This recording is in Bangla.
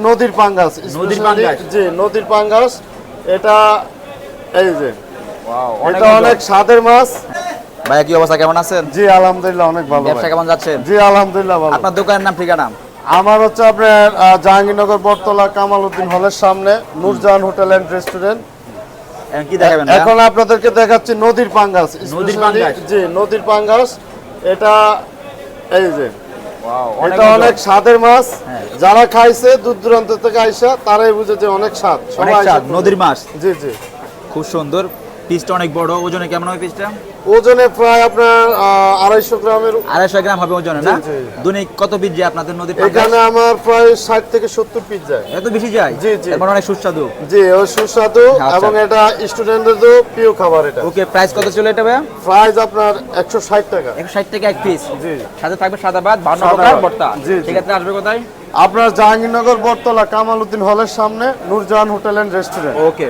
নদীর পাঙ্গাস, নদীর পাঙ্গাস। জি নদীর পাঙ্গাস। এটা এই যে ওয়াও, এটা অনেক স্বাদের মাছ। ভাইয়া কি অবস্থা, কেমন আছেন? জি আলহামদুলিল্লাহ অনেক ভালো। ব্যবসা কেমন যাচ্ছেন? জি আলহামদুলিল্লাহ ভালো। আপনার দোকানের নাম ঠিকানা? আমার হচ্ছে আপনার জাহাঙ্গীরনগর বটতলা কামাল উদ্দিন হলের সামনে নূরজাহান হোটেল এন্ড রেস্টুরেন্ট। কি দেখাবেন? এখন আপনাদেরকে দেখাচ্ছি নদীর পাঙ্গাস। নদীর পাঙ্গাস। জি নদীর পাঙ্গাস। এটা এই যে ওয়াও, এটা অনেক স্বাদের মাছ। হ্যাঁ। যারা খাইছে দূর দূরান্ত থেকে আইসা তারাই বুঝে যে অনেক স্বাদ। অনেক সবাই স্বাদ, নদীর মাছ। জি জি খুব সুন্দর। পিসটা অনেক বড়। ওজনে কেমন হবে পিসটা? ওজনে প্রায় আপনার 250 গ্রামের। 250 গ্রাম হবে ওজনে না? জি, জি। দৈনিক কত পিস যায় আপনাদের নদীর পাঙ্গাস? এখানে আমার প্রায় 60 থেকে 70 পিস যায়। এত বেশি যায়? জি, জি। এর মানে অনেক সুস্বাদু। জি ও সুস্বাদু আচ্ছা। এবং এটা স্টুডেন্টদের প্রিয় খাবার। এটা ওকে, প্রাইস কত ছিল এটা ভাইয়া? প্রাইস আপনার 160 টাকা। 160 টাকা এক পিস। জি সাথে থাকবে সাদা ভাত, 52 সাদা টাকা ভাত। ভর্তা। জি, জি। সেক্ষেত্রে আসবে কোথায়? আপনার জাহাঙ্গীরনগর বটতলা কামাল উদ্দিন হলের সামনে Nurjahan hotel and restaurant. Okay.